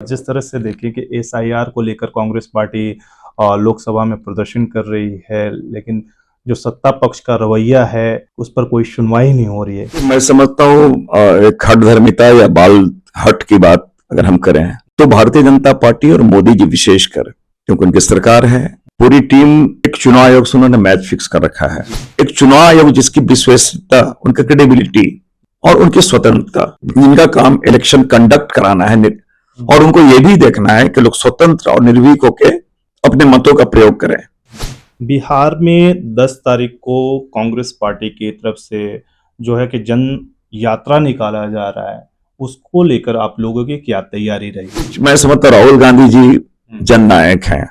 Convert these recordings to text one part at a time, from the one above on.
जिस तरह से देखें कि एसआईआर को लेकर कांग्रेस पार्टी लोकसभा में प्रदर्शन कर रही है, लेकिन जो सत्ता पक्ष का रवैया है उस पर कोई सुनवाई नहीं हो रही है। मैं समझता हूँ एक हठधर्मिता या बाल हट की बात अगर हम करें तो भारतीय जनता पार्टी और मोदी जी विशेषकर, क्योंकि उनकी सरकार है, पूरी टीम, एक चुनाव आयोग से उन्होंने मैच फिक्स कर रखा है। एक चुनाव आयोग जिसकी विश्वसनीयता, उनका क्रेडिबिलिटी और उनकी स्वतंत्रता, जिनका काम इलेक्शन कंडक्ट कराना है और उनको यह भी देखना है कि लोग स्वतंत्र और निर्भीक होकर अपने मतों का प्रयोग करें। बिहार में 10 तारीख को कांग्रेस पार्टी की तरफ से जो है कि जन यात्रा निकाला जा रहा है, उसको लेकर आप लोगों की क्या तैयारी रही? मैं समझता राहुल गांधी जी जननायक हैं।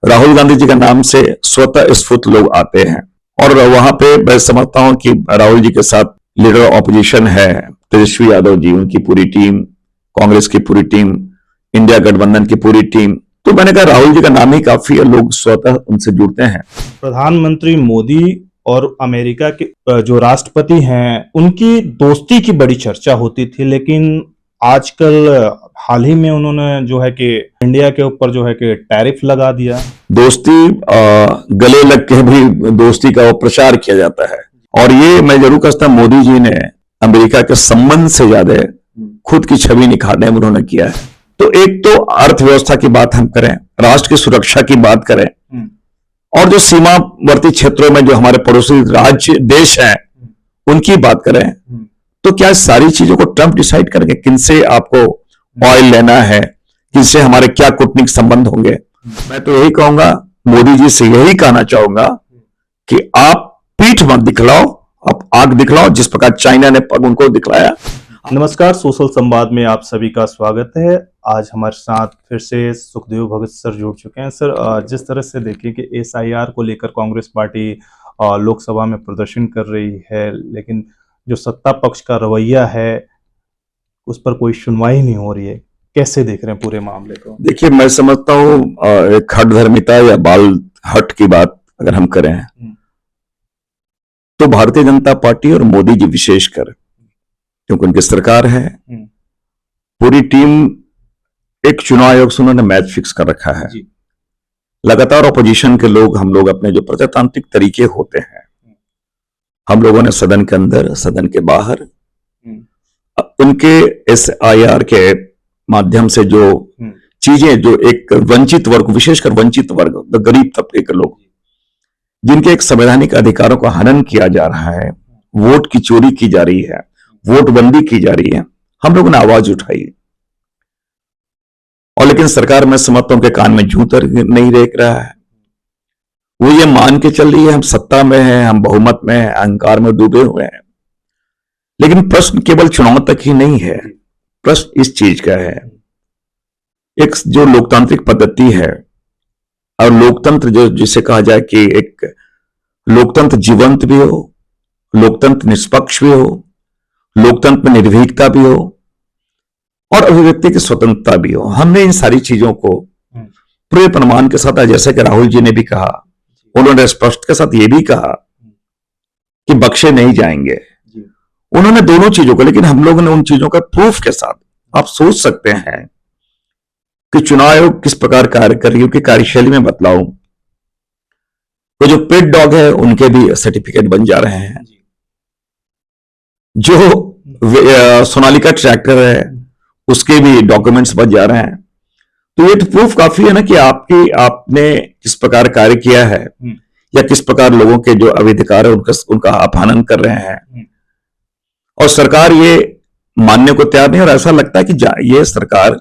राहुल गांधी जी का नाम से स्वतः स्फूर्त लोग आते हैं और वहां पे मैं समझता हूं कि राहुल जी के साथ लीडर ऑपोजिशन है तेजस्वी यादव जी, उनकी पूरी टीम, कांग्रेस की पूरी टीम, इंडिया गठबंधन की पूरी टीम। तो मैंने कहा राहुल जी का नाम ही काफी है, लोग स्वतः उनसे जुड़ते हैं। प्रधानमंत्री मोदी और अमेरिका के जो राष्ट्रपति हैं उनकी दोस्ती की बड़ी चर्चा होती थी, लेकिन आजकल हाल ही में उन्होंने जो है कि इंडिया के ऊपर जो है कि टैरिफ लगा दिया। दोस्ती गले लग के भी दोस्ती का प्रचार किया जाता है और ये मैं जरूर कहता हूं मोदी जी ने अमेरिका के संबंध से ज्यादा खुद की छवि निखारने में उन्होंने किया है। तो एक तो अर्थव्यवस्था की बात हम करें, राष्ट्र की सुरक्षा की बात करें और जो सीमावर्ती क्षेत्रों में जो हमारे पड़ोसी राज्य देश हैं उनकी बात करें, तो क्या सारी चीजों को ट्रंप डिसाइड करेंगे किनसे आपको ऑयल लेना है, किनसे हमारे क्या कूटनीतिक संबंध होंगे? मैं तो यही कहूंगा, मोदी जी से यही कहना चाहूंगा कि आप पीठ मत दिखलाओ, आप आग दिखलाओ, जिस प्रकार चाइना ने पग उनको दिखलाया। नमस्कार, सोशल संवाद में आप सभी का स्वागत है। आज हमारे साथ फिर से सुखदेव भगत सर जुड़ चुके हैं। सर, जिस तरह से देखें कि एसआईआर को लेकर कांग्रेस पार्टी लोकसभा में प्रदर्शन कर रही है, लेकिन जो सत्ता पक्ष का रवैया है उस पर कोई सुनवाई नहीं हो रही है, कैसे देख रहे हैं पूरे मामले को? देखिए, मैं समझता हूं एक हठधर्मिता या बाल हट की बात अगर हम करें तो भारतीय जनता पार्टी और मोदी जी विशेषकर, क्योंकि उनकी सरकार है, पूरी टीम, एक चुनाव आयोग से उन्होंने मैच फिक्स कर रखा है। लगातार ऑपोजिशन के लोग, हम लोग अपने जो प्रजातांत्रिक तरीके होते हैं, हम लोगों ने सदन के अंदर, सदन के बाहर उनके एसआईआर के माध्यम से जो चीजें, जो एक वंचित वर्ग, विशेषकर वंचित वर्ग, गरीब तबके के लोग, जिनके एक संवैधानिक अधिकारों का हनन किया जा रहा है, वोट की चोरी की जा रही है, वोट बंदी की जा रही है, हम लोगों ने आवाज उठाई। और लेकिन सरकार, मैं समझता हूं कि कान में जूं तक नहीं रेख रहा है। वो ये मान के चल रही है हम सत्ता में हैं, हम बहुमत में हैं, अहंकार में डूबे हुए हैं। लेकिन प्रश्न केवल चुनाव तक ही नहीं है, प्रश्न इस चीज का है, एक जो लोकतांत्रिक पद्धति है और लोकतंत्र जो जिसे कहा जाए कि एक लोकतंत्र जीवंत भी हो, लोकतंत्र निष्पक्ष भी हो, लोकतंत्र में निर्भीकता भी हो और अभिव्यक्ति की स्वतंत्रता भी हो। हमने इन सारी चीजों को पूरे प्रमाण के साथ, जैसे कि राहुल जी ने भी कहा, उन्होंने स्पष्ट के साथ ये भी कहा कि बख्शे नहीं जाएंगे। उन्होंने दोनों चीजों को, लेकिन हम लोगों ने उन चीजों का प्रूफ के साथ, आप सोच सकते हैं कि चुनाव आयोग किस प्रकार कार्य कर रही है, कि कार्यशैली में बदलाव, वो जो पेट डॉग है उनके भी सर्टिफिकेट बन जा रहे हैं, जो सोनालिका ट्रैक्टर है उसके भी डॉक्यूमेंट्स बन जा रहे हैं। तो ये प्रूफ काफी है ना कि आपने किस प्रकार कार्य किया है या किस प्रकार लोगों के जो अधिकार है उनका अपहनन कर रहे हैं। और सरकार ये मानने को तैयार नहीं, और ऐसा लगता है कि ये सरकार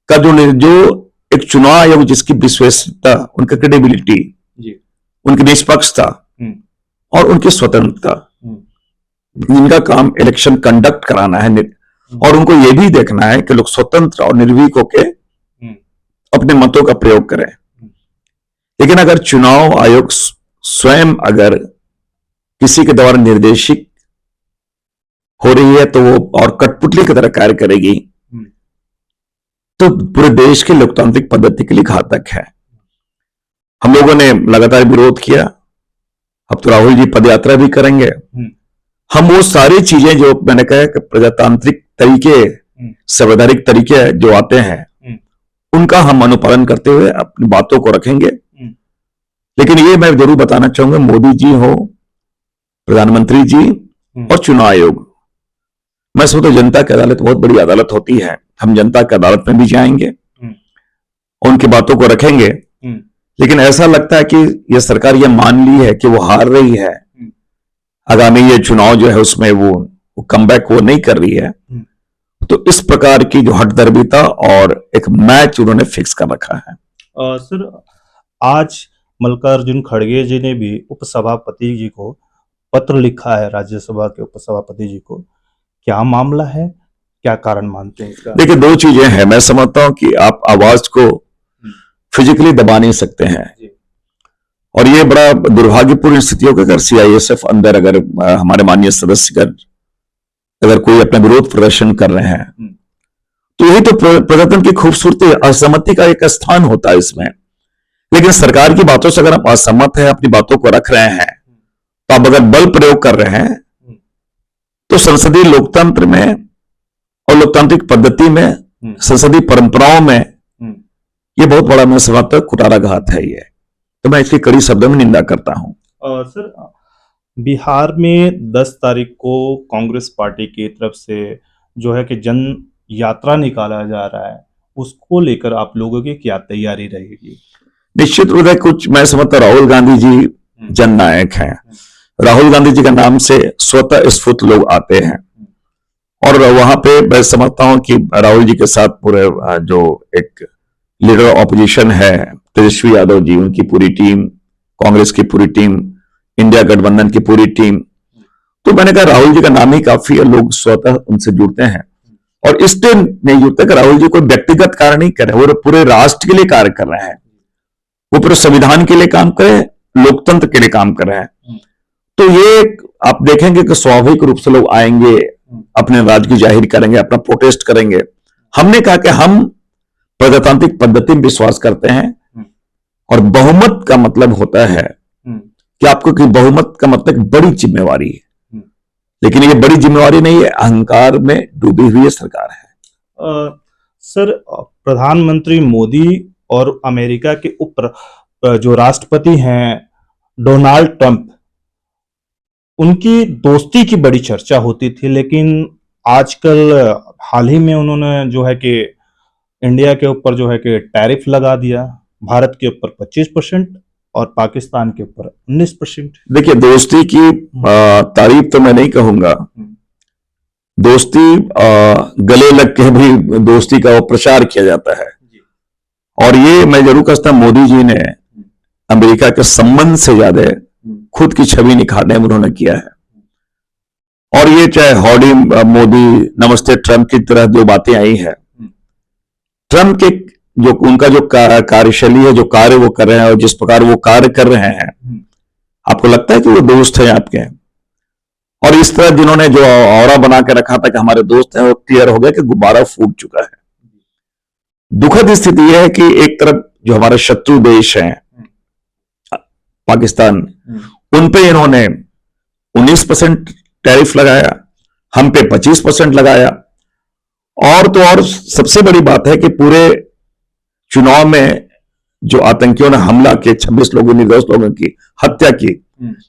का जो एक चुनाव आयोग जिसकी विश्वसनीयता, उनका क्रेडिबिलिटी, उनकी निष्पक्षता और उनकी स्वतंत्रता, जिनका काम इलेक्शन कंडक्ट कराना है और उनको यह भी देखना है कि लोग स्वतंत्र और निर्भीक होकर अपने मतों का प्रयोग करें। लेकिन अगर चुनाव आयोग स्वयं अगर किसी के द्वारा निर्देशित हो रही है तो वो और कठपुतली की तरह कार्य करेगी, तो पूरे देश के लोकतांत्रिक पद्धति के लिए घातक है। हम लोगों ने लगातार विरोध किया, अब तो राहुल जी पदयात्रा भी करेंगे। हम वो सारी चीजें जो मैंने कहा कि प्रजातांत्रिक तरीके संवैधानिक तरीके जो आते हैं उनका हम अनुपालन करते हुए अपनी बातों को रखेंगे। लेकिन ये मैं जरूर बताना चाहूंगा, मोदी जी हो, प्रधानमंत्री जी और चुनाव आयोग, मैं समझता हूं जनता की अदालत बहुत बड़ी अदालत होती है। हम जनता की अदालत में भी जाएंगे, उनकी बातों को रखेंगे। लेकिन ऐसा लगता है कि यह सरकार ये मान ली है कि वो हार रही है, आगामी ये चुनाव जो है उसमें वो कमबैक वो नहीं कर रही है, तो इस प्रकार की जो हठधर्मिता और एक मैच उन्होंने फिक्स कर रखा है। सर, आज मल्लिकार्जुन खड़गे जी ने भी उपसभापति जी को पत्र लिखा है, राज्यसभा के उपसभापति जी को। क्या मामला है, क्या कारण मानते हैं इसका? देखिए, दो चीजें हैं। मैं समझता हूं कि आप आवाज को फिजिकली दबा नहीं सकते हैं, और ये बड़ा दुर्भाग्यपूर्ण स्थिति होगी अगर सीआईएसएफ अंदर अगर हमारे माननीय सदस्यगण अगर कोई अपना विरोध प्रदर्शन कर रहे हैं, तो यही तो प्रजातंत्र की खूबसूरती, असहमति का एक स्थान होता है इसमें। लेकिन सरकार की बातों से अगर आप असहमत हैं, अपनी बातों को रख रहे हैं, तो आप अगर बल प्रयोग कर रहे हैं, तो संसदीय लोकतंत्र में और लोकतांत्रिक पद्धति में, संसदीय परंपराओं में ये बहुत बड़ा, मैं समझता हूं, कुठाराघात है ये। तो मैं इसकी कड़ी शब्दों में निंदा करता हूं। सर, बिहार में 10 तारीख को कांग्रेस पार्टी की तरफ से जो है कि जन यात्रा निकाला जा रहा है, उसको लेकर आप लोगों की क्या तैयारी रहेगी? निश्चित रूप से कुछ मैं समझता, राहुल गांधी जी जननायक हैं। राहुल गांधी जी का नाम से स्वतः स्फूर्त लोग आते हैं, और वहां पे मैं समझता हूं कि राहुल जी के साथ पूरे जो एक लीडर ऑपोजिशन है तेजस्वी यादव जी, उनकी पूरी टीम, कांग्रेस की पूरी टीम, इंडिया गठबंधन की पूरी टीम, तो मैंने कहा राहुल जी का नाम ही काफी है, लोग स्वतः उनसे जुड़ते हैं। और इसलिए नहीं जुड़ते कि राहुल जी कोई व्यक्तिगत कार्य नहीं कर रहे, वो पूरे राष्ट्र के लिए कार्य कर रहे हैं, वो पूरे संविधान के लिए काम कर रहे हैं, लोकतंत्र के लिए काम कर रहे हैं। तो ये आप देखेंगे कि स्वाभाविक रूप से लोग आएंगे, अपने नाराजगी जाहिर करेंगे, अपना प्रोटेस्ट करेंगे। हमने कहा कि हम प्रजातांत्रिक पद्धति में विश्वास करते हैं, और बहुमत का मतलब होता है कि आपको कि बहुमत का मतलब बड़ी जिम्मेवारी है, लेकिन ये बड़ी जिम्मेवारी नहीं है, अहंकार में डूबी हुई सरकार है। सर, प्रधानमंत्री मोदी और अमेरिका के जो राष्ट्रपति हैं डोनाल्ड ट्रंप, उनकी दोस्ती की बड़ी चर्चा होती थी, लेकिन आजकल हाल ही में उन्होंने जो है कि इंडिया के ऊपर जो है कि टैरिफ लगा दिया, भारत के ऊपर 25% और पाकिस्तान के ऊपर 19%। देखिए, दोस्ती की तारीफ तो मैं नहीं कहूंगा, दोस्ती गले लग के भी दोस्ती का प्रचार किया जाता है, और ये मैं जरूर कहता हूं मोदी जी ने अमेरिका के संबंध से ज्यादा खुद की छवि निखारने में उन्होंने किया है। और ये चाहे हॉडी मोदी, नमस्ते ट्रंप की तरह जो बातें आई है, ट्रंप के जो उनका जो कार्यशैली है, जो कार्य वो कर रहे हैं और जिस प्रकार वो कार्य कर रहे हैं, आपको लगता है कि वो दोस्त है आपके? और इस तरह जिन्होंने जो औरा बना के रखा था कि हमारे दोस्त हैं, वो क्लियर हो गया कि गुब्बारा फूट चुका है। दुखद स्थिति यह है कि एक तरफ जो हमारे शत्रु देश हैं पाकिस्तान, उन पे इन्होंने 19% टैरिफ लगाया, हम पे 25% लगाया, और तो और सबसे बड़ी बात है कि पूरे चुनाव में जो आतंकियों ने हमला किया, 26 लोगों, निर्दोष लोगों की हत्या की,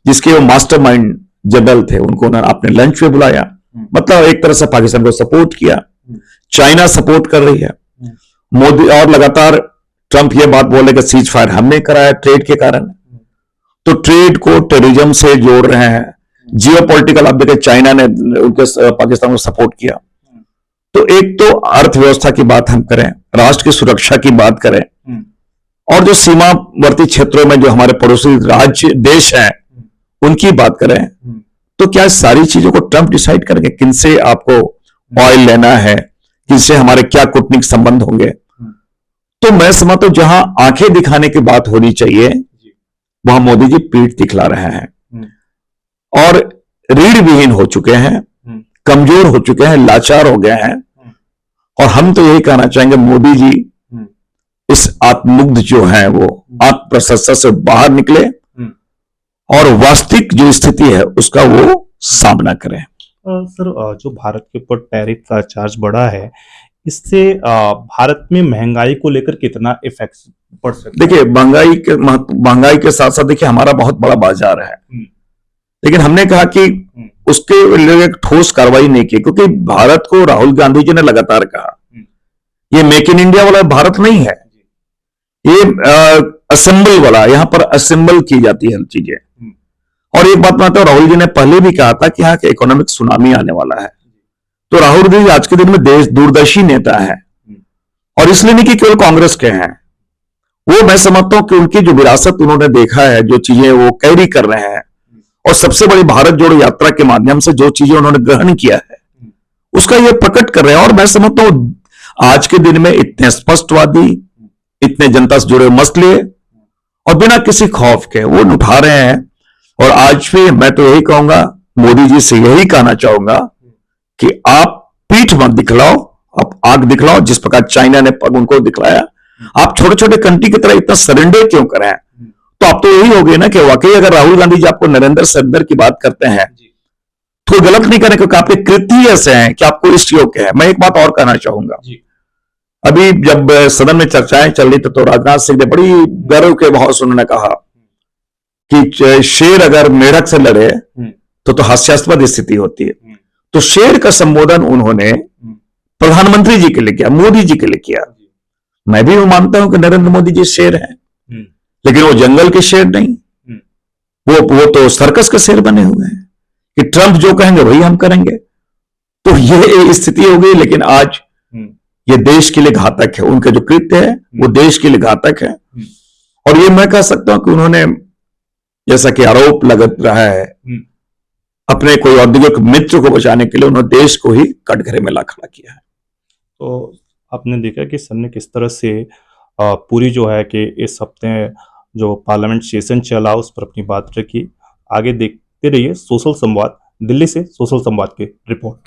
जिसके वो मास्टरमाइंड जनरल थे, उनको उन्होंने अपने लंच पे बुलाया। मतलब एक तरह से पाकिस्तान को सपोर्ट किया। चाइना सपोर्ट कर रही है मोदी, और लगातार ट्रंप ये बात बोले कि सीज फायर हमने कराया ट्रेड के कारण। तो ट्रेड को टेररिज्म से जोड़ रहे हैं, जियो पॉलिटिकल। आप देखें, चाइना ने उनके पाकिस्तान को सपोर्ट किया। तो एक तो अर्थव्यवस्था की बात हम करें, राष्ट्र की सुरक्षा की बात करें, और जो सीमावर्ती क्षेत्रों में जो हमारे पड़ोसी राज्य देश हैं उनकी बात करें, तो क्या सारी चीजों को ट्रंप डिसाइड करेंगे? किनसे आपको ऑयल लेना है, किनसे हमारे क्या कूटनीतिक संबंध होंगे? तो मैं समझता हूं जहां आंखें दिखाने की बात होनी चाहिए, वहां मोदी जी पीठ दिखला रहे हैं, और रीढ़ विहीन हो चुके हैं, कमजोर हो चुके हैं, लाचार हो गए हैं। और हम तो यही कहना चाहेंगे, मोदी जी इस आत्ममुग्ध जो है वो आत्मप्रशंसा से बाहर निकले, और वास्तविक जो स्थिति है उसका वो सामना करें। सर जो भारत के ऊपर टैरिफ का चार्ज बढ़ा है, इससे भारत में महंगाई को लेकर कितना इफेक्ट पड़ सकता है? देखिए, महंगाई के साथ साथ देखिए हमारा बहुत बड़ा बाजार है, लेकिन हमने कहा कि उसके लिए एक ठोस कार्रवाई नहीं की, क्योंकि भारत को राहुल गांधी जी ने लगातार कहा ये मेक इन इंडिया वाला भारत नहीं है, ये असेंबल वाला, यहां पर असेंबल की जाती है चीजें। और एक बात मैं तो राहुल जी ने पहले भी कहा था कि यहाँ के इकोनॉमिक सुनामी आने वाला है। तो राहुल जी आज के दिन में देश दूरदर्शी नेता है, और इसलिए नहीं कि केवल कांग्रेस के हैं, वो मैं समझता हूं कि उनकी जो विरासत उन्होंने देखा है, जो चीजें वो कैरी कर रहे हैं, और सबसे बड़ी भारत जोड़ो यात्रा के माध्यम से जो चीजें उन्होंने ग्रहण किया है, उसका ये प्रकट कर रहे हैं। और मैं समझता हूं आज के दिन में इतने स्पष्टवादी, इतने जनता से जुड़े मसले और बिना किसी खौफ के वो उठा रहे हैं। और आज भी मैं तो यही कहूंगा, मोदी जी से यही कहना चाहूंगा कि आप पीठ मत दिखलाओ, आप आग दिखलाओ, जिस प्रकार चाइना ने पग उनको दिखलाया। आप छोटे छोटे कंट्री की तरह इतना सरेंडर क्यों करें? तो आप तो यही हो गए ना कि वाकई अगर राहुल गांधी जी आपको नरेंद्र सरेंडर की बात करते हैं तो गलत नहीं करें, क्योंकि आपके कृत्य ऐसे हैं कि आपको इस योग्य है। मैं एक बात और कहना चाहूंगा, अभी जब सदन में चर्चाएं चल रही थी तो राजनाथ सिंह ने बड़ी गर्व के भाव से उन्होंने कहा कि शेर अगर मेढक से लड़े तो हास्यास्पद स्थिति होती है। तो शेर का संबोधन उन्होंने प्रधानमंत्री जी के लिए किया, मोदी जी के लिए किया। मैं भी मानता हूं कि नरेंद्र मोदी जी शेर हैं, लेकिन वो जंगल के शेर नहीं, वो तो सर्कस के शेर बने हुए हैं कि ट्रंप जो कहेंगे वही हम करेंगे। तो ये स्थिति हो गई। लेकिन आज ये देश के लिए घातक है, उनके जो कृत्य है वो देश के लिए घातक है। और ये मैं कह सकता हूं कि उन्होंने, जैसा कि आरोप लग रहा है, अपने कोई औद्योगिक मित्र को बचाने के लिए उन्होंने देश को ही कटघरे में ला खड़ा किया है। तो आपने देखा कि सर ने किस तरह से पूरी जो है कि इस हफ्ते जो पार्लियामेंट सेशन चला उस पर अपनी बात रखी। आगे देखते रहिए सोशल संवाद, दिल्ली से सोशल संवाद की रिपोर्ट।